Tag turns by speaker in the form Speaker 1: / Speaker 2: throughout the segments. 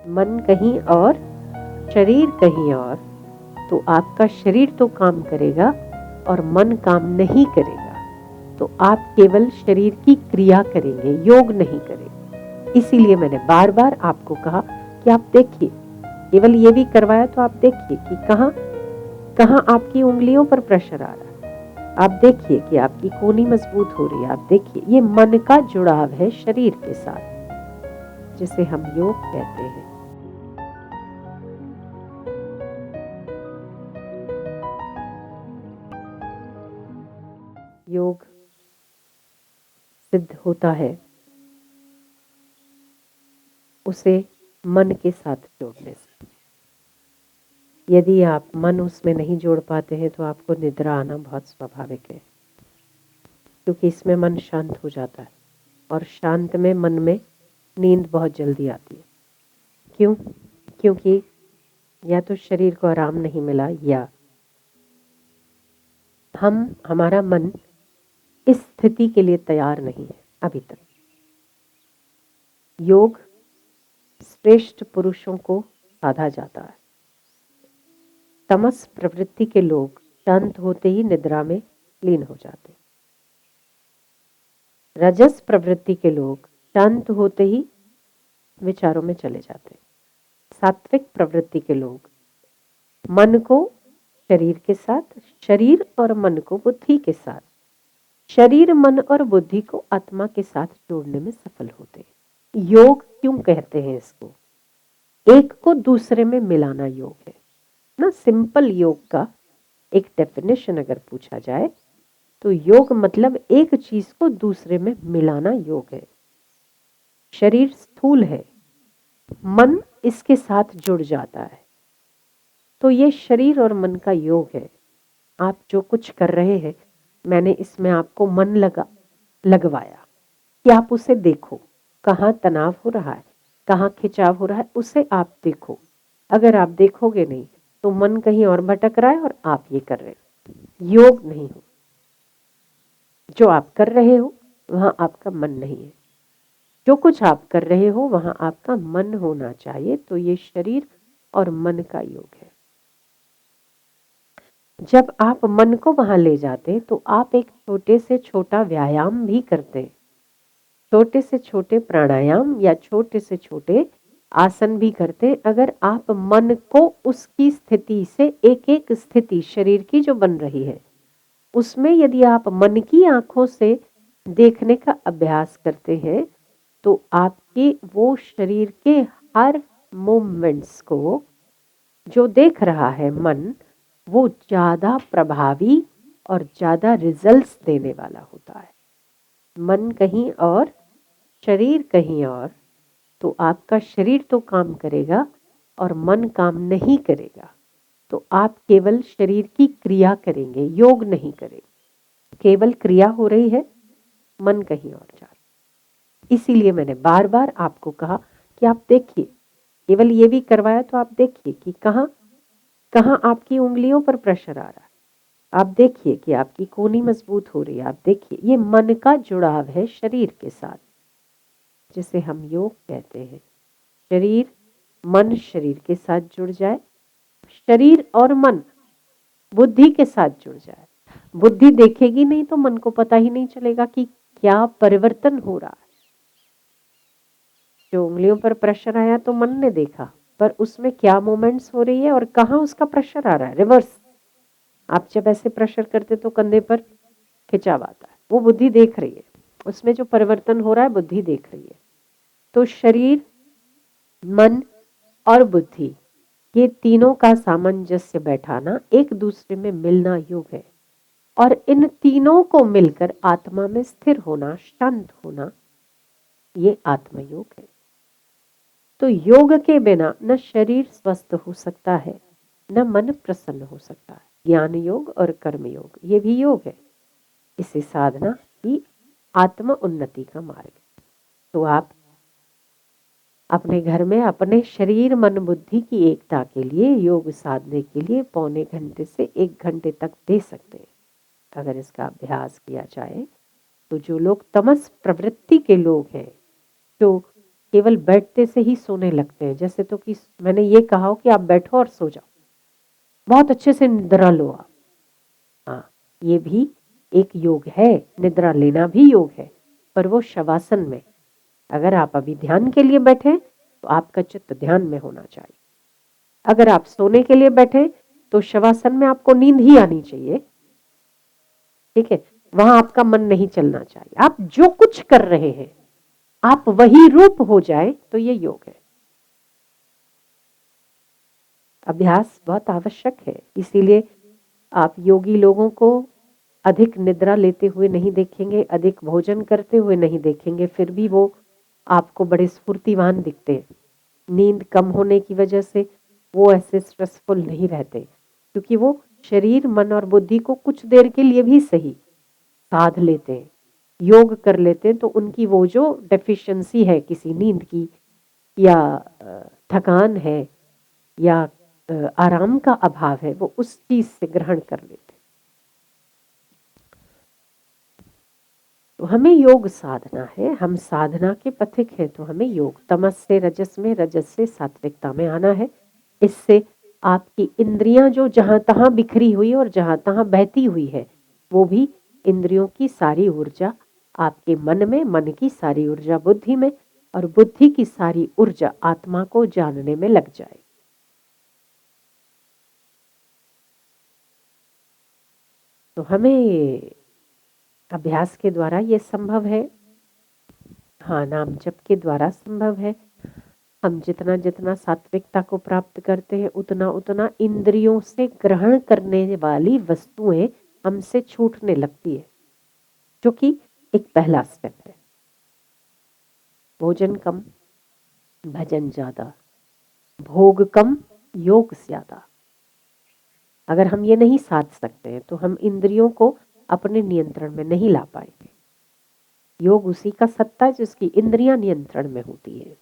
Speaker 1: मन कहीं और, शरीर कहीं और, तो आपका शरीर तो काम करेगा और मन काम नहीं करेगा। तो आप केवल शरीर की क्रिया करेंगे, योग नहीं करेंगे। इसीलिए मैंने बार बार आपको कहा कि आप देखिए, केवल ये भी करवाया तो आप देखिए कि कहाँ कहाँ आपकी उंगलियों पर प्रेशर आ रहा है। आप देखिए कि आपकी कोहनी मजबूत हो रही है। आप देखिए, ये मन का जुड़ाव है शरीर के साथ, जिसे हम योग कहते हैं। योग सिद्ध होता है उसे मन के साथ जोड़ने से। यदि आप मन उसमें नहीं जोड़ पाते हैं तो आपको निद्रा आना बहुत स्वाभाविक है, क्योंकि इसमें मन शांत हो जाता है और शांत में मन में नींद बहुत जल्दी आती है। क्यों? क्योंकि या तो शरीर को आराम नहीं मिला, या हमारा मन इस स्थिति के लिए तैयार नहीं है अभी तक। योग श्रेष्ठ पुरुषों को साधा जाता है। तमस प्रवृत्ति के लोग शांत होते ही निद्रा में लीन हो जाते। रजस प्रवृत्ति के लोग शांत होते ही विचारों में चले जाते। सात्विक प्रवृत्ति के लोग मन को शरीर के साथ, शरीर और मन को बुद्धि के साथ, शरीर मन और बुद्धि को आत्मा के साथ जोड़ने में सफल होते। योग क्यों कहते हैं इसको? एक को दूसरे में मिलाना योग है ना। सिंपल योग का एक डेफिनेशन अगर पूछा जाए तो योग मतलब एक चीज को दूसरे में मिलाना योग है। शरीर स्थूल है, मन इसके साथ जुड़ जाता है, तो ये शरीर और मन का योग है। आप जो कुछ कर रहे हैं, मैंने इसमें आपको मन लगवाया कि आप उसे देखो, कहाँ तनाव हो रहा है, कहाँ खिंचाव हो रहा है, उसे आप देखो। अगर आप देखोगे नहीं तो मन कहीं और भटक रहा है और आप ये कर रहे हो, योग नहीं हो। जो आप कर रहे हो वहां आपका मन नहीं है। जो कुछ आप कर रहे हो वहां आपका मन होना चाहिए। तो ये शरीर और मन का योग है। जब आप मन को वहां ले जाते तो आप एक छोटे से छोटा व्यायाम भी करते, छोटे से छोटे प्राणायाम या छोटे से छोटे आसन भी करते। अगर आप मन को उसकी स्थिति से, एक एक स्थिति शरीर की जो बन रही है उसमें यदि आप मन की आंखों से देखने का अभ्यास करते हैं तो आपके वो शरीर के हर मूवमेंट्स को जो देख रहा है मन, वो ज्यादा प्रभावी और ज्यादा रिजल्ट्स देने वाला होता है। मन कहीं और, शरीर कहीं और, तो आपका शरीर तो काम करेगा और मन काम नहीं करेगा। तो आप केवल शरीर की क्रिया करेंगे, योग नहीं करेंगे। केवल क्रिया हो रही है, मन कहीं और जा रहा है। इसीलिए मैंने बार बार आपको कहा कि आप देखिए, केवल ये भी करवाया तो आप देखिए कि कहाँ कहाँ आपकी उंगलियों पर प्रेशर आ रहा है। आप देखिए कि आपकी कोहनी मजबूत हो रही है। आप देखिए, ये मन का जुड़ाव है शरीर के साथ, जिसे हम योग कहते हैं। शरीर मन शरीर के साथ जुड़ जाए, शरीर और मन बुद्धि के साथ जुड़ जाए। बुद्धि देखेगी नहीं तो मन को पता ही नहीं चलेगा कि क्या परिवर्तन हो रहा है। जो उंगलियों पर प्रेशर आया तो मन ने देखा, पर उसमें क्या मूवमेंट्स हो रही है और कहाँ उसका प्रेशर आ रहा है। रिवर्स, आप जब ऐसे प्रेशर करते तो कंधे पर खिंचाव आता है, वो बुद्धि देख रही है। उसमें जो परिवर्तन हो रहा है बुद्धि देख रही है। तो शरीर, मन और बुद्धि, ये तीनों का सामंजस्य बैठाना, एक दूसरे में मिलना योग है। और इन तीनों को मिलकर आत्मा में स्थिर होना, शांत होना, ये आत्मयोग है। तो योग के बिना न शरीर स्वस्थ हो सकता है, न मन प्रसन्न हो सकता है। ज्ञान योग और कर्म योग ये भी योग है। इसे साधना ही आत्म उन्नति का मार्ग है। तो आप अपने घर में अपने शरीर मन बुद्धि की एकता के लिए योग साधने के लिए पौने घंटे से 1 घंटे तक दे सकते हैं। अगर इसका अभ्यास किया जाए तो जो लोग तमस प्रवृत्ति के लोग हैं, जो केवल बैठते से ही सोने लगते हैं। जैसे तो कि मैंने ये कहा हो कि आप बैठो और सो जाओ, बहुत अच्छे से निद्रा लो आप। हाँ, ये भी एक योग है, निद्रा लेना भी योग है, पर वो शवासन में। अगर आप अभी ध्यान के लिए बैठे तो आपका चित्त ध्यान में होना चाहिए। अगर आप सोने के लिए बैठे तो शवासन में आपको नींद ही आनी चाहिए, ठीक है, वहां आपका मन नहीं चलना चाहिए। आप जो कुछ कर रहे हैं आप वही रूप हो जाए तो ये योग है। अभ्यास बहुत आवश्यक है, इसीलिए आप योगी लोगों को अधिक निद्रा लेते हुए नहीं देखेंगे, अधिक भोजन करते हुए नहीं देखेंगे, फिर भी वो आपको बड़े स्फूर्तिवान दिखते हैं। नींद कम होने की वजह से वो ऐसे स्ट्रेसफुल नहीं रहते, क्योंकि वो शरीर मन और बुद्धि को कुछ देर के लिए भी सही साध लेते हैं, योग कर लेते हैं। तो उनकी वो जो डेफिशिएंसी है किसी नींद की, या थकान है, या आराम का अभाव है, वो उस चीज से ग्रहण कर लेते। तो हमें योग साधना है, हम साधना के पथिक हैं, तो हमें योग तमस से रजस में, रजस से सात्विकता में आना है। इससे आपकी इंद्रियां जो जहां तहां बिखरी हुई और जहां तहां बहती हुई है, वो भी इंद्रियों की सारी ऊर्जा आपके मन में, मन की सारी ऊर्जा बुद्धि में, और बुद्धि की सारी ऊर्जा आत्मा को जानने में लग जाए। तो हमें अभ्यास के द्वारा ये संभव है। हाँ, नाम जप के द्वारा संभव है। हम जितना जितना सात्विकता को प्राप्त करते हैं उतना उतना इंद्रियों से ग्रहण करने वाली वस्तुएं हमसे छूटने लगती है, जो कि एक पहला स्टेप है। भोजन कम, भजन ज्यादा, भोग कम, योग ज्यादा। अगर हम ये नहीं साध सकते हैं तो हम इंद्रियों को अपने नियंत्रण में नहीं ला पाएंगे। योग उसी का सत्ता है जिसकी इंद्रियां नियंत्रण में होती है।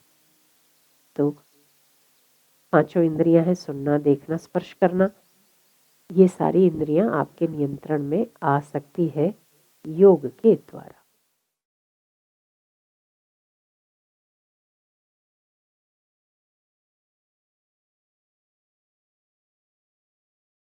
Speaker 1: तो पांचों इंद्रियां हैं, सुनना, देखना, स्पर्श करना, ये सारी इंद्रियां आपके नियंत्रण में आ सकती है योग के द्वारा।